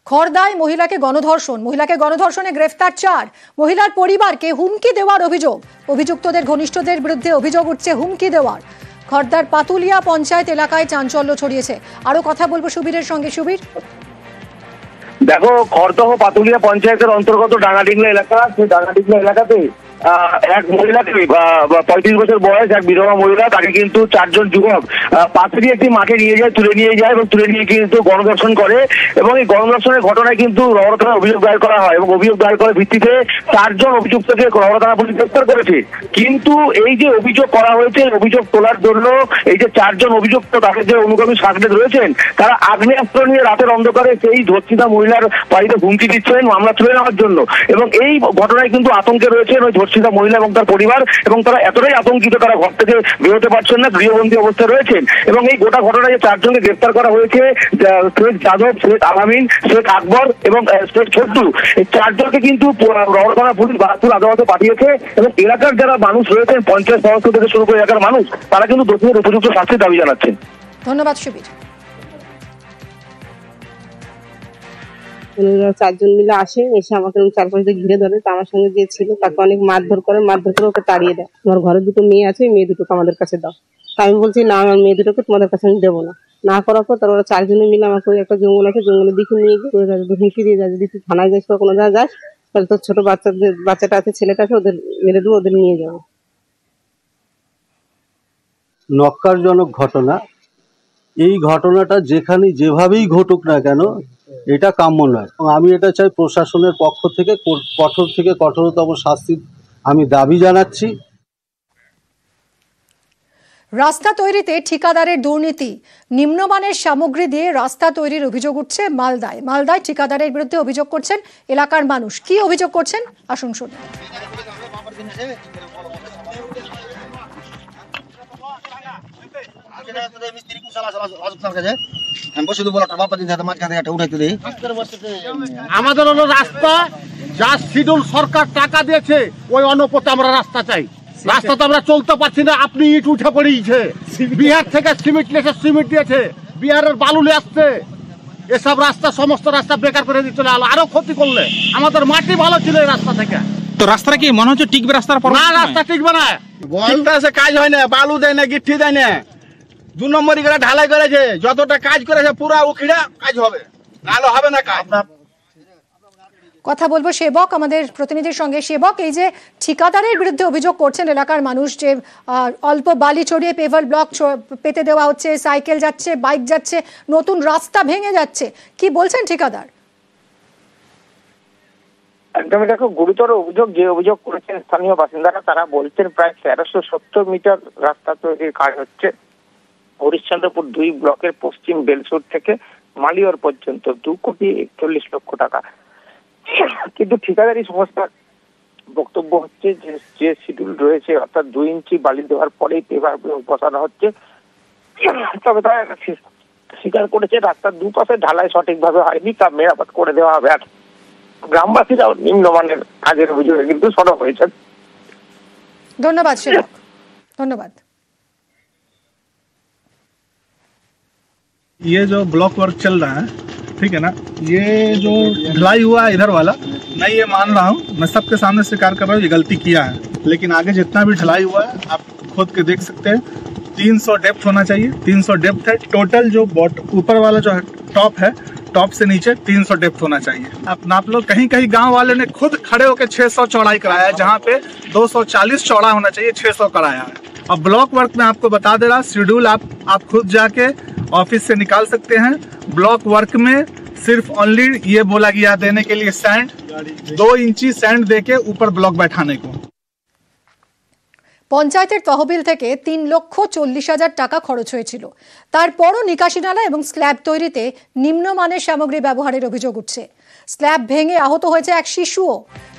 খড়দায় মহিলাকে গণধর্ষণে গ্রেফতার 4। মহিলার পরিবারকে হুমকি দেওয়ার অভিযোগ। অভিযুক্তদের ঘনিষ্ঠদের বিরুদ্ধে অভিযোগ উঠছে হুমকি দেওয়ার। খড়দার পাতুলিয়া পঞ্চায়েত এলাকায় চাঞ্চল্য ছড়িয়েছে। আরো কথা বলবো সুবীরের সঙ্গে। সুবীর, দেখো, খড়দহ পাতুলিয়া পঞ্চায়েতের অন্তর্গত ডাঙ্গাডিগলা এলাকা, সেই ডাঙ্গাডিগলা এলাকাতে এক মহিলাকে 35 বছর বয়স, এক বিধবা মহিলা, তাকে কিন্তু 4 জন যুবক পাশে দিয়ে একটি মাঠে তুলে নিয়ে যায় এবং তুলে নিয়ে কিন্তু গণধর্ষণ করে। এবং এই গণধর্ষণের ঘটনায় কিন্তু রহড়া থানায় অভিযোগ দায়ের করা হয় এবং অভিযোগ দায়ের করার ভিত্তিতে 4 জন অভিযুক্তকে রহড়া থানা পুলিশ গ্রেফতার করেছে। কিন্তু এই যে অভিযোগ করা হয়েছে, অভিযোগ তোলার জন্য এই যে 4 জন অভিযুক্ত, তাদের যে অনুগামী সাকরেদ রয়েছেন, তারা আগ্নেয়াস্ত্র নিয়ে রাতের অন্ধকারে সেই ধর্ষিতা মহিলার বাড়িতে হুমকি দিচ্ছেন মামলা তুলে নেওয়ার জন্য। এবং এই ঘটনায় কিন্তু আতঙ্কে রয়েছেন ওই ধর্ষিতা মহিলা এবং তার পরিবার, এবং তারা এতটাই আতঙ্কিত, তারা ঘর থেকে বেরোতে পারছেন না, গৃহবন্দী অবস্থায় রয়েছেন। এবং এই গোটা ঘটনায় যে 4 জনকে গ্রেফতার করা হয়েছে, শেখ যাদব, শেখ আলামিন, শেখ আকবর এবং শেখ ছোট্টু, এই 4 জনকে কিন্তু রহড়া থানা পুলিশ বারাকপুর আদালতে পাঠিয়েছে। এবং এলাকার যারা মানুষ রয়েছেন, পঞ্চায়েত সদস্য থেকে শুরু করে এলাকার মানুষ, তারা কিন্তু দোষীদের উপযুক্ত শাস্তির দাবি জানাচ্ছেন। ধন্যবাদ সুবীর। 4 জন মিলে আসে, এসে আমাকে চারপাশ দিয়ে ঘিরে ধরে। তো আমার সঙ্গে যে ছিল তাকে অনেক মারধর করে ওকে তাড়িয়ে দেয়। আমার ঘরে 2 মেয়ে আছে, মেয়ে দুটোকে আমাদের কাছে দাও। তা আমি বলছি না, আমার মেয়ে দুটোকে তোমাদের কাছে আমি দেবো না। না করার পর তারা 4 জনে মিলে আমাকে একটা জঙ্গল আছে, জঙ্গলের দিকে নিয়ে গিয়ে হুমকি দিয়ে যায়, যদি তুই থানায় যাস বা কোনো জায়গায় যাস, তাহলে তোর ছোট বাচ্চাটা আছে, ছেলেটা আছে, ওদের মেরে দেবো, ওদের নিয়ে যাবো। নক্কারজনক ঘটনা। এই ঘটনাটা যেভাবেই ঘটুক না কেন, এটা কাম্য নয়। আমি এটা চাই প্রশাসনের পক্ষ থেকে কঠোরতম শাস্তির আমি দাবি জানাচ্ছি। রাস্তা তৈরিতে ঠিকাদারের দুর্নীতি, নিম্নমানের সামগ্রী দিয়ে রাস্তা তৈরির অভিযোগ উঠছে মালদায় ঠিকাদারের বিরুদ্ধে অভিযোগ করছেন এলাকার মানুষ। কি অভিযোগ করছেন আসুন শুনি। আমাদের হলো রাস্তা, যা শিডিউল সরকার টাকা দিয়েছে, ওই অনুপাতে আমরা রাস্তা চাই। রাস্তা তো আমরা চলতে পারছি না। আপনি ইট উঠে পড়িয়েছে, বিহার থেকে সিমেন্ট দিয়েছে, বিহারের বালু নিয়ে আসছে। এসব রাস্তা, সমস্ত রাস্তা বেকার করে দিয়ে চলে আরো ক্ষতি করলে। আমাদের মাটি ভালো ছিল এই রাস্তা থেকে। তো রাস্তাটা কি মনে হচ্ছে টিকবে? রাস্তার পর না, রাস্তা টিকবে না। কাজ হয় না, বালু দেয় না, গিট্টি দেয় না। 2 নম্বরই করে ঢালাই করেছে, যতটা কাজ করেছে পুরা উখিড়া কাজ হবে, নাহলে হবে না কাজ। কথা বলবো সেবক, আমাদের প্রতিনিধির সঙ্গে। সেবক, এই যে ঠিকাদারের বিরুদ্ধে অভিযোগ করছেন এলাকার মানুষ, যে অল্প বালি ছড়িয়ে পেভার ব্লক পেতে দেওয়া হচ্ছে, সাইকেল যাচ্ছে, বাইক যাচ্ছে, নতুন রাস্তা ভেঙে যাচ্ছে, কি বলছেন ঠিকাদার? একদমই, দেখো, গুরুতর অভিযোগ যে অভিযোগ করেছেন স্থানীয় বাসিন্দারা। তারা বলছেন প্রায় 1370 মিটার রাস্তা তৈরির কাজ হচ্ছে হরিশ্চন্দ্রপুর 2 ব্লকের পশ্চিম বেলসুর থেকে মালিয়র পর্যন্ত, 2,41 লক্ষ টাকা। কিন্তু ঠিকাদারি সংস্থার বক্তব্য হচ্ছে যে শিডিউল রয়েছে, অর্থাৎ 2 ইঞ্চি বালি দেওয়ার পরেই পেভার ব্লক বসানো হচ্ছে। তবে তারা স্বীকার করেছে রাস্তার দুপাশে ঢালাই সঠিকভাবে হয়নি, তা মেরামত করে দেওয়া হবে। আর গ্রামবাসীরাও নিম্নমানের কাজের অভিযোগে কিন্তু সরব হয়েছেন। ধন্যবাদ সেবক, ধন্যবাদ। ये जो ब्लॉक वर्क चल रहा है, ठीक है ना, ये जो ढलाई हुआ है इधर वाला, मैं ये मान रहा हूँ, मैं सबके सामने स्वीकार कर रहा हूँ ये गलती किया है। लेकिन आगे जितना भी ढलाई हुआ है आप खुद के देख सकते हैं, 300 डेप्थ होना चाहिए। 300 डेप्थ है टोटल। जो ऊपर वाला जो टॉप है, टॉप से नीचे 300 डेप्थ होना चाहिए। आप नाप लो। कहीं कहीं गांव वाले ने खुद खड़े होकर 600 चौड़ाई कराया है, जहाँ पे 240 चौड़ा होना चाहिए, 600 कराया है। अब ब्लॉक वर्क में आपको बता दे रहा, शेड्यूल आप खुद जाके ऑफिस से निकाल सकते हैं। ब्लॉक वर्क में सिर्फ ओनली ये बोला गया देने के लिए सैंड, 2 इंची सैंड देके ऊपर ब्लॉक बैठाने को। পঞ্চায়েতের তহবিল থেকে 3,40,000 টাকা খরচ হয়েছিল। তারপরও নিকাশি নালা এবং স্ল্যাব তৈরিতে নিম্নমানের সামগ্রী ব্যবহারের অভিযোগ উঠছে। স্ল্যাব ভেঙে আহত হয়েছে এক শিশুও।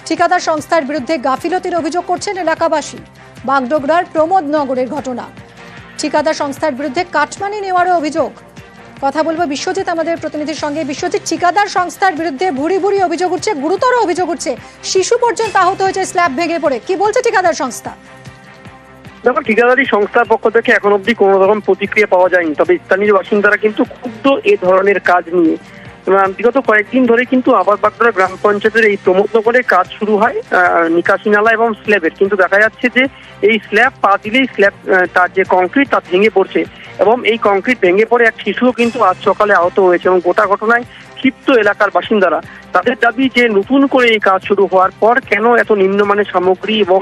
ঠিকাদার সংস্থার বিরুদ্ধে গাফিলতির অভিযোগ করছেন এলাকাবাসী। বাগডোগরার প্রমোদনগরের ঘটনা। ঠিকাদার সংস্থার বিরুদ্ধে কাটমানি নেওয়ারও অভিযোগ। কথা বলবো বিশ্বজিৎ, আমাদের প্রতিনিধির সঙ্গে। বিশ্বজিৎ, ঠিকাদার সংস্থার বিরুদ্ধে ভুরি অভিযোগ উঠছে, গুরুতর অভিযোগ উঠছে, শিশু পর্যন্ত আহত হয়েছে স্ল্যাব ভেঙে পড়ে। কি বলছে ঠিকাদার সংস্থা? দেখো, ঠিকাদারি সংস্থার পক্ষ থেকে এখন অব্দি কোনো রকম প্রতিক্রিয়া পাওয়া যায়নি। তবে স্থানীয় বাসিন্দারা কিন্তু ক্ষুব্ধ এ ধরনের কাজ নিয়ে। বিগত কয়েকদিন ধরে কিন্তু আবারবাগড়া গ্রাম পঞ্চায়েতের এই প্রমোদনগরে কাজ শুরু হয় নিকাশি নালা এবং স্ল্যাবের। কিন্তু দেখা যাচ্ছে যে এই স্ল্যাব পা দিলেই স্ল্যাব তার যে কংক্রিট তা ভেঙে পড়ছে এবং এই কংক্রিট ভেঙে পড়ে এক শিশুও কিন্তু আজ সকালে আহত হয়েছে এবং গোটা ঘটনায় ক্ষিপ্ত এলাকার বাসিন্দারা। তাদের দাবি যে নতুন করে এই কাজ শুরু হওয়ার পর কেন এত নিম্নমানের সামগ্রী এবং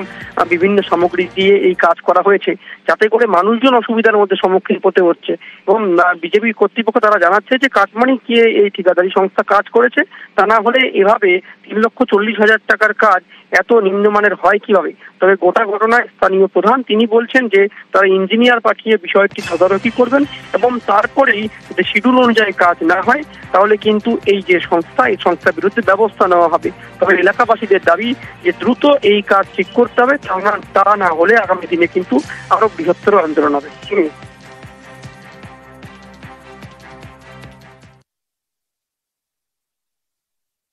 বিভিন্ন সামগ্রী দিয়ে এই কাজ করা হয়েছে, যাতে করে মানুষজন অসুবিধার মধ্যে সম্মুখীন হতে হচ্ছে। এবং বিজেপি কর্তৃপক্ষ তারা জানাচ্ছে যে কাটমানি গিয়ে এই ঠিকাদারি সংস্থা কাজ করেছে, তা না হলে এভাবে 3,40,000 টাকার কাজ এত নিম্নমানের হয় কিভাবে। তবে গোটা ঘটনায় স্থানীয় প্রধান তিনি বলছেন যে তারা ইঞ্জিনিয়ার পাঠিয়ে বিষয়টি তদারকি করবেন এবং তারপরেই যদি শিডিউল অনুযায়ী কাজ না হয় তাহলে কিন্তু এই যে সংস্থা, এই সংস্থার বিরুদ্ধে ব্যবস্থা নেওয়া হবে। তবে এলাকাবাসীদের দাবি যে দ্রুত এই কাজ ঠিক করতে হবে, তা না হলে আগামী দিনে কিন্তু আরো বৃহত্তর আন্দোলন হবে।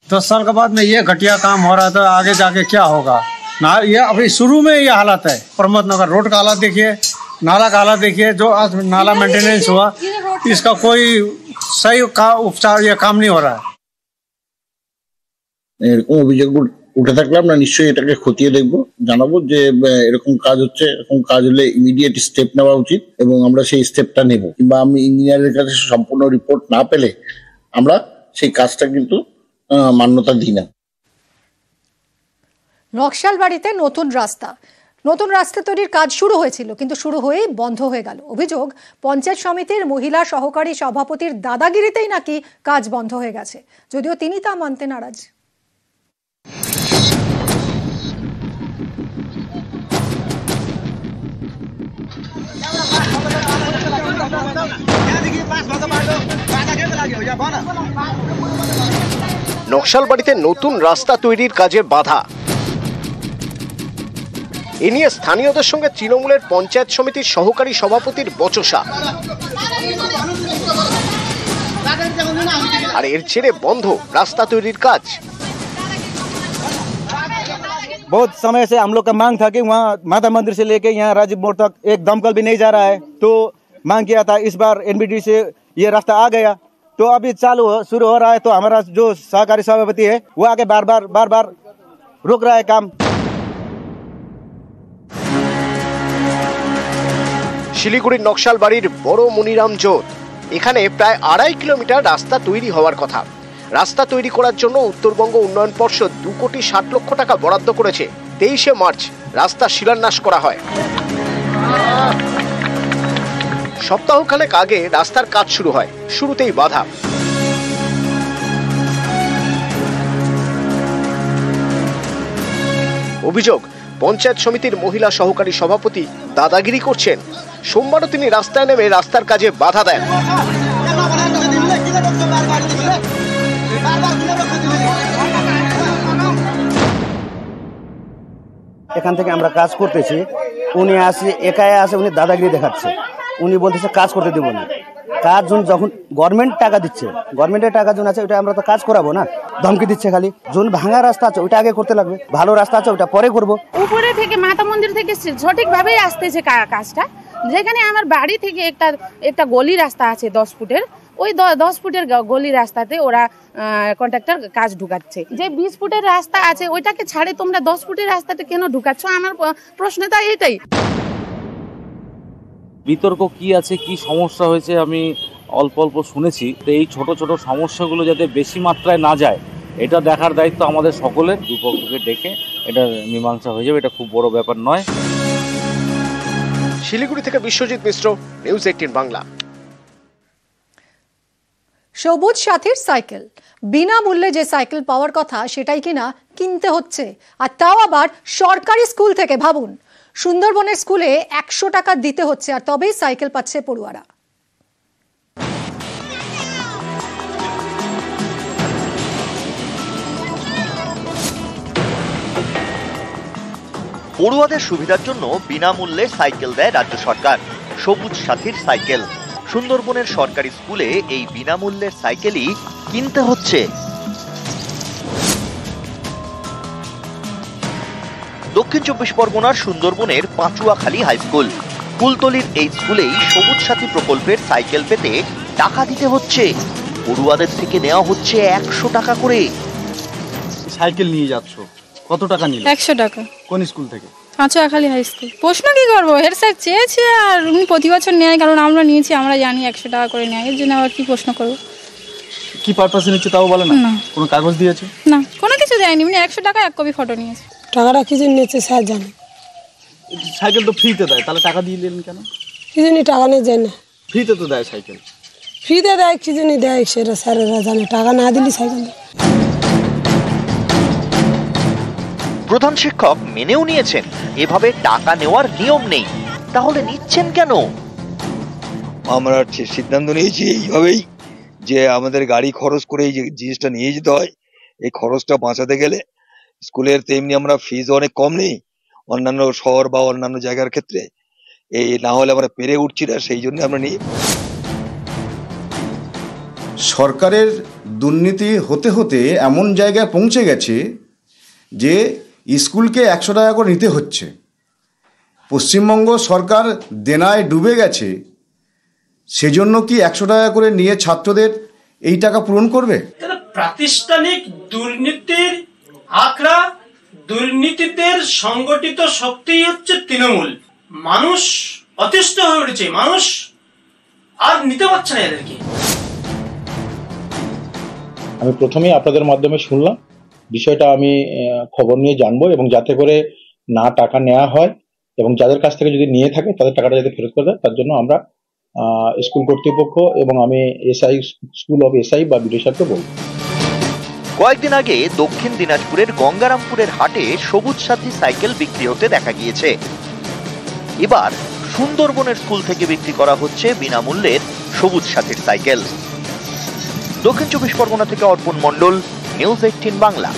10 साल के बाद में ये घटिया काम हो रहा था, आगे जाके क्या होगा ना। ये अभी शुरू में ये हालत है। प्रमोद नगर रोड का हालत देखिए, नाला का हालत देखिए। जो आज नाला मेंटेनेंस हुआ इसका कोई सही उपचार ये काम नहीं हो रहा है। এরকম অভিযোগ উঠে থাকলে আমরা নিশ্চয়ই এটাকে খতিয়ে দেখবো, জানাবো যে এরকম কাজ হচ্ছে, এরকম কাজ হলে ইমিডিয়েট স্টেপ নেওয়া উচিত এবং আমরা সেই স্টেপটা নেব। কিংবা আমি ইঞ্জিনিয়ারের কাছে সম্পূর্ণ রিপোর্ট না পেলে আমরা সেই কাজটা কিন্তু মান্যতা দিই না। নকশালবাড়িতে নতুন রাস্তা তৈরির কাজ শুরু হয়েছিল, কিন্তু শুরু হয়েই বন্ধ হয়ে গেল। অভিযোগ পঞ্চায়েত সমিতির মহিলা সহকারী সভাপতির দাদাগিরিতেই নাকি কাজ বন্ধ হয়ে গেছে, যদিও তিনি তা মানতে নারাজ। নকশালবাড়িতে নতুন রাস্তা তৈরির কাজে বাধা। এ নিয়ে স্থানীয়দের সঙ্গে তৃণমূলের পঞ্চায়েত সমিতির সহকারী সভাপতির বচসা, আর এর ছেড়ে বন্ধ রাস্তা তৈরির কাজ। बहुत समय से हम लोग का मांग था कि वहाँ माता मंदिर से लेके यहाँ राजीव मोड़ तक एक दमकल भी नहीं जा रहा है, तो मांग किया था। इस बार एनबीडी से ये रास्ता आ गया, तो अभी शुरू हो रहा है। तो हमारा जो सहकारी सभापति है वो आके बार बार रुक रहा है काम। শিলিগুড়ির নকশালবাড়ির বড় মনিরাম জোত, এখানে প্রায় 2.5 কিলোমিটার রাস্তা তৈরি হওয়ার কথা। রাস্তা তৈরি করার জন্য উত্তরবঙ্গ উন্নয়ন পর্ষদ 2,60 লক্ষ টাকা বরাদ্দ করেছে। 23শে মার্চ রাস্তা শিলান্যাস করা হয়। সপ্তাহখানেক আগে রাস্তার কাজ শুরু হয়, শুরুতেই বাধা। অভিযোগ পঞ্চায়েত সমিতির মহিলা সহকারী সভাপতি দাদাগিরি করছেন। সোমবারও তিনি রাস্তায় নেমে রাস্তার কাজে বাধা দেন। এখান থেকে আমরা কাজ করতেছি, উনি একাই আসে, উনি দাদাগিরি দেখাচ্ছে। উনি বলতেছে কাজ করতে দেবো না। কাজ যখন গভর্নমেন্ট টাকা দিচ্ছে, গভর্নমেন্টের টাকা যখন আছে ওটা আমরা তো কাজ করাবো না, ধমকি দিচ্ছে খালি। যখন ভাঙা রাস্তা আছে ওটা আগে করতে লাগবে, ভালো রাস্তা আছে ওটা পরে করবো। উপরে থেকে মাতা মন্দির থেকে সঠিকভাবেই আসতেছে কাজটা। যেখানে আমার বাড়ি থেকে একটা গলি রাস্তা আছে 10 ফুটের, ওই 10 ফুটের গলি রাস্তাতে ওরা কন্ট্রাক্টর কাজ ঢুকাচ্ছে। যে 20 ফুটের রাস্তা আছে ওইটাকে ছাড়ে তোমরা 10 ফুটের রাস্তাটা কেন ঢুকাচ্ছ? আমার প্রশ্নটা এটাই। বিতর্ক কি আছে, কি সমস্যা হয়েছে আমি অল্প শুনেছি। তো এই ছোট ছোট সমস্যাগুলো যাতে বেশি মাত্রায় না যায়, এটা দেখার দায়িত্ব আমাদের সকলের। দুপক্ষকে ডেকে এটা মীমাংসা হয়ে যাবে, এটা খুব বড় ব্যাপার নয়। শিলিগুড়ি থেকে বিশ্বজিৎ মিশ্র, নিউজ 18 বাংলা। সবুজ সাথীর সাইকেল, বিনামূল্যে যে সাইকেল পাওয়ার কথা সেটাই কিনা কিনতে হচ্ছে, আর তাও আবার সরকারি স্কুল থেকে। ভাবুন, সুন্দরবনের স্কুলে 100 টাকা দিতে হচ্ছে, আর তবেই সাইকেল পাচ্ছে পড়ুয়ারা। পড়ুয়াদের সুবিধার জন্য বিনামূল্যে সাইকেল দেয় রাজ্য সরকার। সবুজ সাথীর সাইকেল। সুন্দরবনের সরকারি স্কুলে এই বিনামূল্যের সাইকেলই কিনতে হচ্ছে। দক্ষিণ 24 পরগনার সুন্দরবনের পাচুয়াখালী হাই স্কুল। কুলতলির এই স্কুলেই সবুজ সাথী প্রকল্পের সাইকেল পেতে টাকা দিতে হচ্ছে। পড়ুয়াদের থেকে নেওয়া হচ্ছে 100 টাকা করে। সাইকেল নিয়ে যাচ্ছ, কত টাকা নিল? 100 টাকা। কোন স্কুল থেকে? কাঁচুয়াখালী হাই স্কুল। প্রশ্ন কি করবো, হেড স্যার চেয়েছে আর উনি প্রতি বছর নেয়, কারণ আমরা নিয়েছি, আমরা জানি 100 টাকা করে নেয়, এর জন্য আবার কি প্রশ্ন করবো। কি পারপাসে নিচ্ছে তাও বলে না? কোনো কাগজ দিয়েছে? না, কোনো কিছু দেয়নি, উনি 100 টাকা 1 কপি ফটো নিয়েছে। টাকাটা কি জন্য নিয়েছে স্যার জানে। সাইকেল তো ফ্রিতে দেয়, তাহলে টাকা দিয়ে দিলেন কেন? কি জন্য টাকা নিয়ে যায় না? ফ্রিতে তো দেয় সাইকেল। ফ্রিতে দেয়, কি জন্য দেয় সেটা স্যারেরা জানে, টাকা না দিলে সাইকেল দেয়। প্রধান শিক্ষক মেনেও নিয়েছেন এভাবে টাকা নেওয়ার নিয়ম নেই, তাহলে নিচ্ছেন কেন? আমরা সিদ্ধান্ত নিয়েছি এইভাবেই যে আমাদের গাড়ি খরচ করে এই যে জিনিসটা নিয়ে যেতে হয়, এই খরচটা বাঁচাতে গেলে স্কুলের তেমনি আমরা ফিজ অনেক কম নেই অন্যান্য শহর বা অন্যান্য জায়গার ক্ষেত্রে, এই না হলে আমরা পেরে উঠছি না, সেই জন্য আমরা নিই। সরকারের দুর্নীতি হতে হতে এমন জায়গায় পৌঁছে গেছে যে স্কুলকে 100 টাকা করে নিতে হচ্ছে। পশ্চিমবঙ্গ সরকার দেনায় ডুবে গেছে, সেজন্য কি 100 টাকা করে নিয়ে ছাত্রদের এই টাকা পূরণ করবে? প্রাতিষ্ঠানিক দুর্নীতির আখড়া, দুর্নীতিদের সংগঠিত শক্তি হচ্ছে তৃণমূল। মানুষ অতিষ্ঠ হয়ে উঠেছে, মানুষ আর নিতে পারছে না এদেরকে। আমি প্রথমেই আপনাদের মাধ্যমে শুনলাম বিষয়টা, আমি খবর নিয়ে জানবো এবং যাতে করে না টাকা নেওয়া হয় এবং যাদের কাছ থেকে যদি নিয়ে থাকে তাদের টাকাটা যাতে ফেরত করে দেয়, তার জন্য আমরা স্কুল কর্তৃপক্ষ এবং আমি এসআই, স্কুল অফ এসআই বা বিডিও স্যারকে বলবো। কয়েকদিন আগে দক্ষিণ দিনাজপুরের গঙ্গারামপুরের হাটে সবুজ সাথী সাইকেল বিক্রি হতে দেখা গিয়েছে। এবার সুন্দরবনের স্কুল থেকে বিক্রি করা হচ্ছে বিনামূল্যের সবুজ সাথীর সাইকেল। দক্ষিণ 24 পরগনা থেকে অর্পণ মণ্ডল, নিউজ 18 বাংলা।